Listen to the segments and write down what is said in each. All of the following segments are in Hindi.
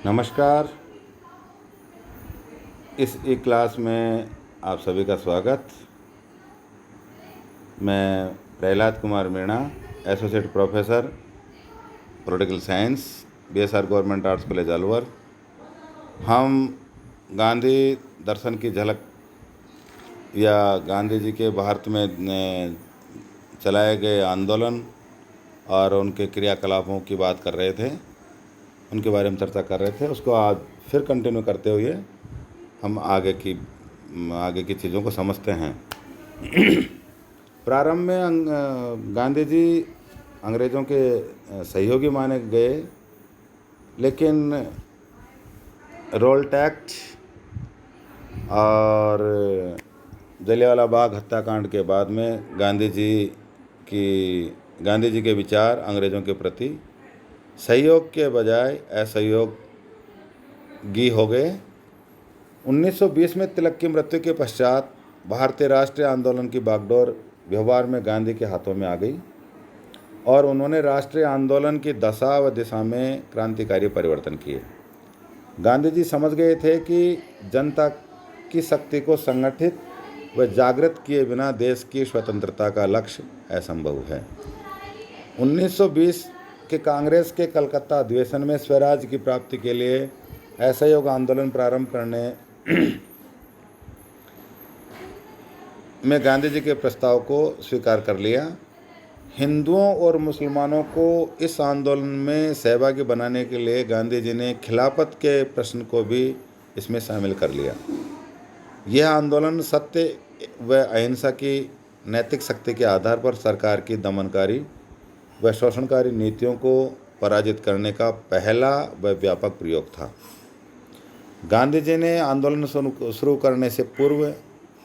नमस्कार। इस ई क्लास में आप सभी का स्वागत। मैं Prahlad Kumar Meena, associate professor political science, BSR government arts college Alwar. हम गांधी दर्शन की झलक या गांधी जी के भारत में चलाए गए आंदोलन और उनके क्रियाकलापों की बात कर रहे थे, उनके बारे में चर्चा कर रहे थे। उसको आज फिर कंटिन्यू करते हुए हम आगे की चीज़ों को समझते हैं। प्रारंभ में गांधी जी अंग्रेज़ों के सहयोगी माने गए, लेकिन रोल्ट एक्ट और जलियांवाला बाग हत्याकांड के बाद में गांधी जी के विचार अंग्रेज़ों के प्रति सहयोग के बजाय असहयोगी हो गए। 1920 में तिलक की मृत्यु के पश्चात भारतीय राष्ट्रीय आंदोलन की बागडोर व्यवहार में गांधी के हाथों में आ गई और उन्होंने राष्ट्रीय आंदोलन की दशा व दिशा में क्रांतिकारी परिवर्तन किए। गांधी जी समझ गए थे कि जनता की शक्ति को संगठित व जागृत किए बिना देश की स्वतंत्रता का लक्ष्य असंभव है। 1920 के कांग्रेस के कलकत्ता अधिवेशन में स्वराज की प्राप्ति के लिए असहयोग आंदोलन प्रारंभ करने में गांधी जी के प्रस्ताव को स्वीकार कर लिया। हिंदुओं और मुसलमानों को इस आंदोलन में सहभागी बनाने के लिए गांधी जी ने खिलाफत के प्रश्न को भी इसमें शामिल कर लिया। यह आंदोलन सत्य व अहिंसा की नैतिक शक्ति के आधार पर सरकार की दमनकारी व शोषणकारी नीतियों को पराजित करने का पहला व व्यापक प्रयोग था। गांधी जी ने आंदोलन शुरू करने से पूर्व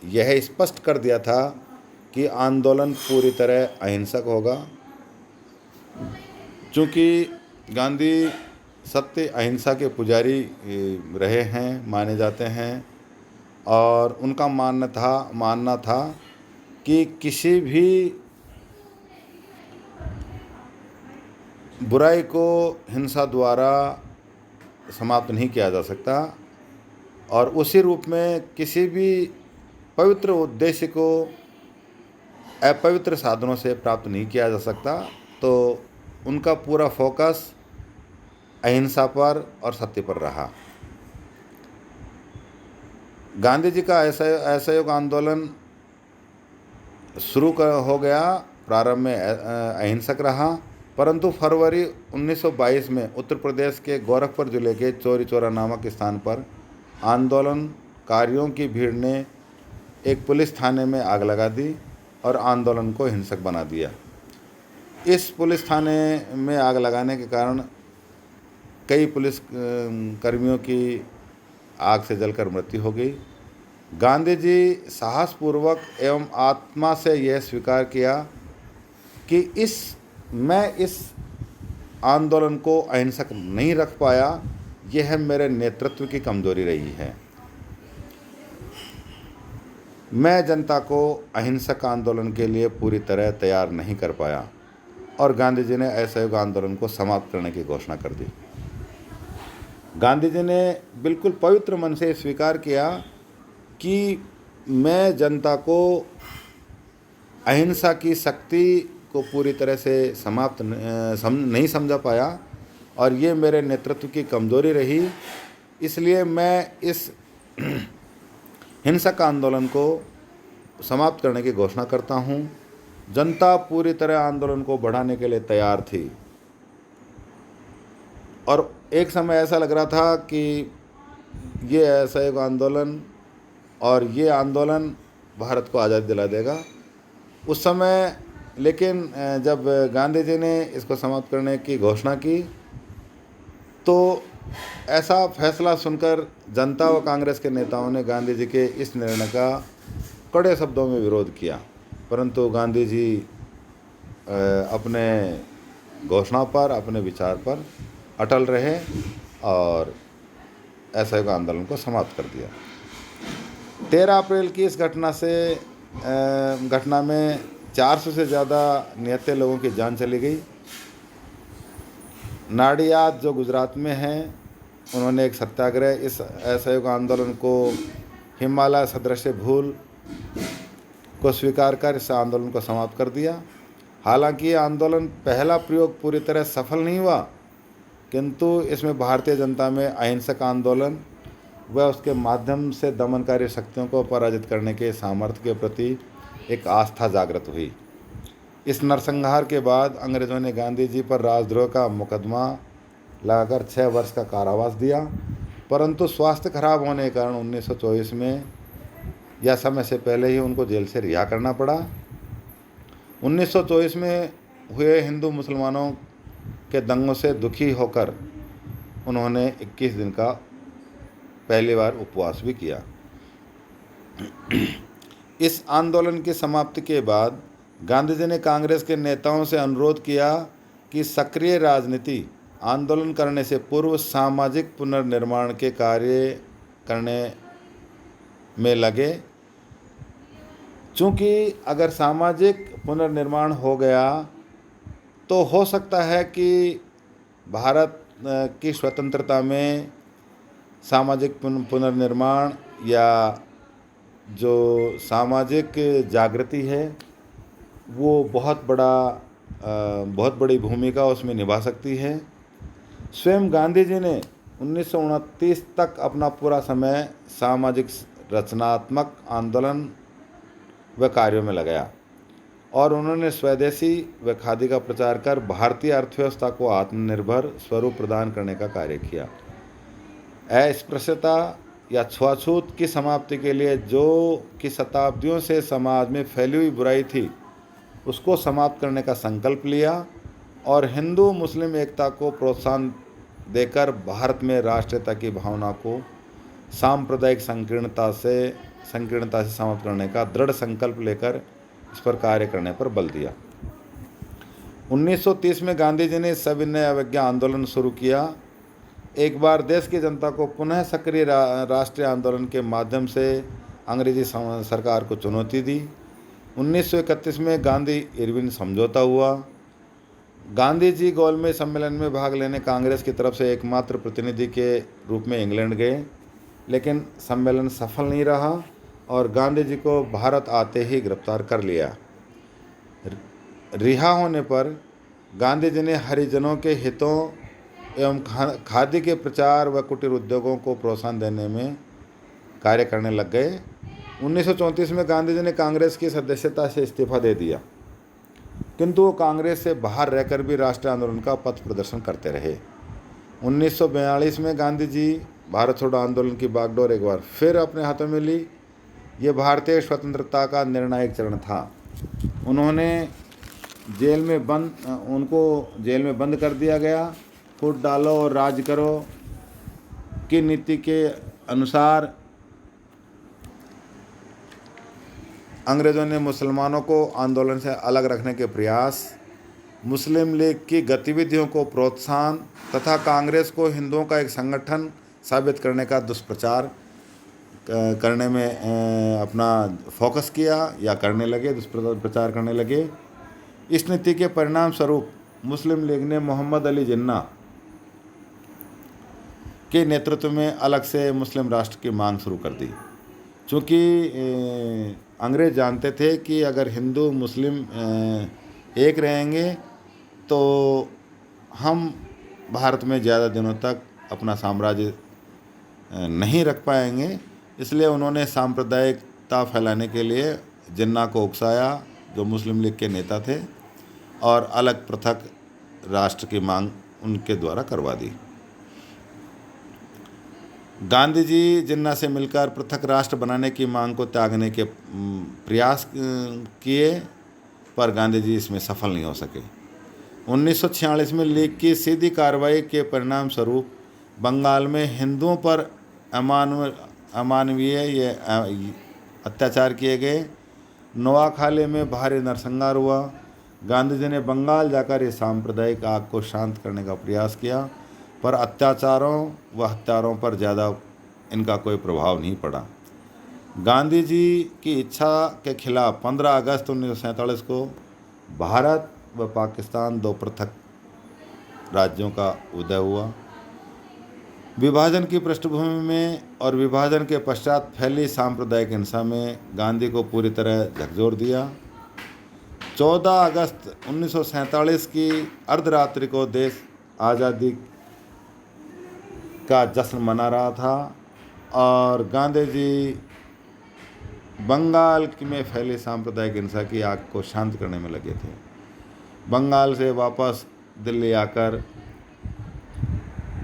यह स्पष्ट कर दिया था कि आंदोलन पूरी तरह अहिंसक होगा। चूँकि गांधी सत्य अहिंसा के पुजारी रहे हैं, माने जाते हैं, और उनका मानना था कि किसी भी बुराई को हिंसा द्वारा समाप्त नहीं किया जा सकता और उसी रूप में किसी भी पवित्र उद्देश्य को अपवित्र साधनों से प्राप्त नहीं किया जा सकता। तो उनका पूरा फोकस अहिंसा पर और सत्य पर रहा। गांधी जी का असहयोग आंदोलन शुरू हो गया। प्रारंभ में अहिंसक रहा, परंतु फरवरी 1922 में उत्तर प्रदेश के गोरखपुर जिले के चौरी चौरा नामक स्थान पर आंदोलनकारियों की भीड़ ने एक पुलिस थाने में आग लगा दी और आंदोलन को हिंसक बना दिया। इस पुलिस थाने में आग लगाने के कारण कई पुलिस कर्मियों की आग से जलकर मृत्यु हो गई। गांधी जी साहसपूर्वक एवं आत्मा से यह स्वीकार किया कि मैं इस आंदोलन को अहिंसक नहीं रख पाया, यह मेरे नेतृत्व की कमजोरी रही है। मैं जनता को अहिंसक आंदोलन के लिए पूरी तरह तैयार नहीं कर पाया और गांधी जी ने असहयोग आंदोलन को समाप्त करने की घोषणा कर दी। गांधी जी ने बिल्कुल पवित्र मन से स्वीकार किया कि मैं जनता को अहिंसा की शक्ति को पूरी तरह से समाप्त नहीं समझा पाया और ये मेरे नेतृत्व की कमजोरी रही, इसलिए मैं इस हिंसक आंदोलन को समाप्त करने की घोषणा करता हूँ। जनता पूरी तरह आंदोलन को बढ़ाने के लिए तैयार थी और एक समय ऐसा लग रहा था कि ये असहयोग आंदोलन और ये आंदोलन भारत को आज़ादी दिला देगा उस समय। लेकिन जब गांधी जी ने इसको समाप्त करने की घोषणा की तो ऐसा फैसला सुनकर जनता व कांग्रेस के नेताओं ने गांधी जी के इस निर्णय का कड़े शब्दों में विरोध किया, परंतु गांधी जी अपने घोषणा पर, अपने विचार पर अटल रहे और असहयोग आंदोलन को समाप्त कर दिया। 13 अप्रैल की इस घटना में 400 से ज़्यादा निहत्थे लोगों की जान चली गई। नाडियाद जो गुजरात में है, उन्होंने एक सत्याग्रह, इस असहयोग आंदोलन को हिमालय सदृश भूल को स्वीकार कर इस आंदोलन को समाप्त कर दिया। हालांकि ये आंदोलन पहला प्रयोग पूरी तरह सफल नहीं हुआ, किंतु इसमें भारतीय जनता में अहिंसक आंदोलन व उसके माध्यम से दमनकारी शक्तियों को पराजित करने के सामर्थ्य के प्रति एक आस्था जागृत हुई। इस नरसंहार के बाद अंग्रेज़ों ने गांधी जी पर राजद्रोह का मुकदमा लगाकर 6 वर्ष का कारावास दिया, परंतु स्वास्थ्य खराब होने के कारण 1924 में या समय से पहले ही उनको जेल से रिहा करना पड़ा। 1924 में हुए हिंदू मुसलमानों के दंगों से दुखी होकर उन्होंने 21 दिन का पहली बार उपवास भी किया। इस आंदोलन की समाप्ति के बाद गांधी जी ने कांग्रेस के नेताओं से अनुरोध किया कि सक्रिय राजनीति आंदोलन करने से पूर्व सामाजिक पुनर्निर्माण के कार्य करने में लगे, चूँकि अगर सामाजिक पुनर्निर्माण हो गया तो हो सकता है कि भारत की स्वतंत्रता में सामाजिक पुनर्निर्माण या जो सामाजिक जागृति है वो बहुत बड़ी भूमिका उसमें निभा सकती है। स्वयं गांधी जी ने 1929 तक अपना पूरा समय सामाजिक रचनात्मक आंदोलन व कार्यों में लगाया और उन्होंने स्वदेशी व खादी का प्रचार कर भारतीय अर्थव्यवस्था को आत्मनिर्भर स्वरूप प्रदान करने का कार्य किया। अस्पृश्यता या छुआछूत की समाप्ति के लिए जो कि शताब्दियों से समाज में फैली हुई बुराई थी उसको समाप्त करने का संकल्प लिया और हिंदू मुस्लिम एकता को प्रोत्साहन देकर भारत में राष्ट्रीयता की भावना को सांप्रदायिक संकीर्णता से समाप्त करने का दृढ़ संकल्प लेकर इस पर कार्य करने पर बल दिया। 1930 में गांधी जी ने सविनय अवज्ञा आंदोलन शुरू किया। एक बार देश की जनता को पुनः सक्रिय राष्ट्रीय आंदोलन के माध्यम से अंग्रेजी सरकार को चुनौती दी। 1931 में गांधी इरविन समझौता हुआ। गांधी जी गोलमेज सम्मेलन में भाग लेने कांग्रेस की तरफ से एकमात्र प्रतिनिधि के रूप में इंग्लैंड गए, लेकिन सम्मेलन सफल नहीं रहा और गांधी जी को भारत आते ही गिरफ्तार कर लिया। रिहा होने पर गांधी जी ने हरिजनों के हितों एवं खादी के प्रचार व कुटीर उद्योगों को प्रोत्साहन देने में कार्य करने लग गए। 1934 में गांधी जी ने कांग्रेस की सदस्यता से इस्तीफा दे दिया, किंतु वो कांग्रेस से बाहर रहकर भी राष्ट्रीय आंदोलन का पथ प्रदर्शन करते रहे। 1942 में गांधी जी भारत छोड़ो आंदोलन की बागडोर एक बार फिर अपने हाथों में ली। ये भारतीय स्वतंत्रता का निर्णायक चरण था। उनको जेल में बंद कर दिया गया। फूट डालो और राज करो की नीति के अनुसार अंग्रेज़ों ने मुसलमानों को आंदोलन से अलग रखने के प्रयास, मुस्लिम लीग की गतिविधियों को प्रोत्साहन तथा कांग्रेस को हिंदुओं का एक संगठन साबित करने का दुष्प्रचार करने में अपना फोकस किया या करने लगे, दुष्प्रचार करने लगे। इस नीति के परिणाम स्वरूप मुस्लिम लीग ने मोहम्मद अली जिन्ना के नेतृत्व में अलग से मुस्लिम राष्ट्र की मांग शुरू कर दी। चूँकि अंग्रेज़ जानते थे कि अगर हिंदू मुस्लिम एक रहेंगे तो हम भारत में ज़्यादा दिनों तक अपना साम्राज्य नहीं रख पाएंगे, इसलिए उन्होंने सांप्रदायिकता फैलाने के लिए जिन्ना को उकसाया, जो मुस्लिम लीग के नेता थे, और अलग पृथक राष्ट्र की मांग उनके द्वारा करवा दी। गांधी जी जिन्ना से मिलकर पृथक राष्ट्र बनाने की मांग को त्यागने के प्रयास किए, पर गांधी जी इसमें सफल नहीं हो सके। 1946 में लीग की सीधी कार्रवाई के परिणाम स्वरूप बंगाल में हिंदुओं पर अमानवीय अत्याचार किए गए। नोआखाली में भारी नरसंहार हुआ। गांधी जी ने बंगाल जाकर इस सांप्रदायिक आग को शांत करने का प्रयास किया, पर अत्याचारों व हत्यारों पर ज़्यादा इनका कोई प्रभाव नहीं पड़ा। गांधी जी की इच्छा के खिलाफ 15 अगस्त 1947 को भारत व पाकिस्तान दो पृथक राज्यों का उदय हुआ। विभाजन की पृष्ठभूमि में और विभाजन के पश्चात फैली सांप्रदायिक हिंसा में गांधी को पूरी तरह झकझोर दिया। 14 अगस्त 1947 की अर्धरात्रि को देश आज़ादी का जश्न मना रहा था और गांधी जी बंगाल में फैली सांप्रदायिक हिंसा की आग को शांत करने में लगे थे। बंगाल से वापस दिल्ली आकर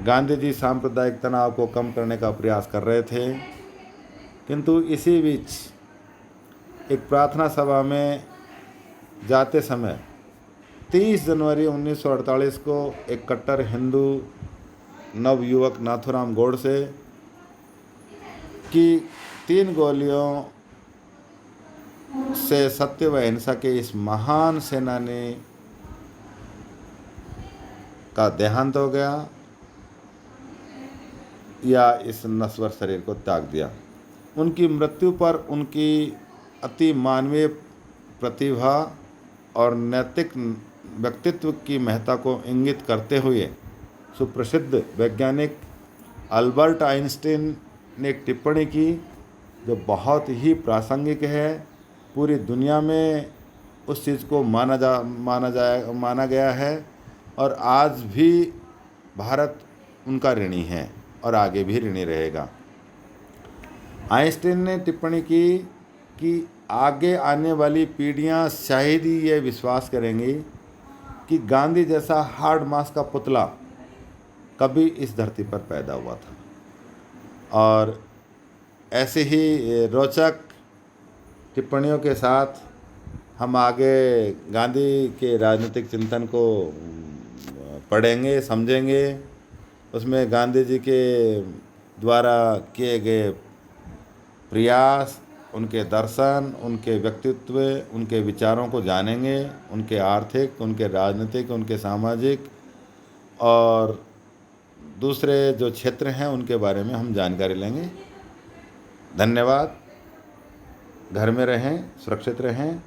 गांधी जी सांप्रदायिक तनाव को कम करने का प्रयास कर रहे थे, किंतु इसी बीच एक प्रार्थना सभा में जाते समय 30 जनवरी 1948 को एक कट्टर हिंदू नवयुवक नाथूराम गोडसे की 3 गोलियों से सत्य व अहिंसा के इस महान सेनानी का देहांत हो गया या इस नश्वर शरीर को त्याग दिया। उनकी मृत्यु पर उनकी अति मानवीय प्रतिभा और नैतिक व्यक्तित्व की महत्ता को इंगित करते हुए सुप्रसिद्ध वैज्ञानिक अल्बर्ट आइंस्टीन ने एक टिप्पणी की जो बहुत ही प्रासंगिक है। पूरी दुनिया में उस चीज़ को माना गया है और आज भी भारत उनका ऋणी है और आगे भी ऋणी रहेगा। आइंस्टीन ने टिप्पणी की कि आगे आने वाली पीढ़ियां शायद ही ये विश्वास करेंगी कि गांधी जैसा हार्ड मास का पुतला कभी इस धरती पर पैदा हुआ था। और ऐसे ही रोचक टिप्पणियों के साथ हम आगे गांधी के राजनीतिक चिंतन को पढ़ेंगे, समझेंगे। उसमें गांधी जी के द्वारा किए गए प्रयास, उनके दर्शन, उनके व्यक्तित्व, उनके विचारों को जानेंगे, उनके आर्थिक, उनके राजनीतिक, उनके सामाजिक और दूसरे जो क्षेत्र हैं उनके बारे में हम जानकारी लेंगे। धन्यवाद। घर में रहें, सुरक्षित रहें।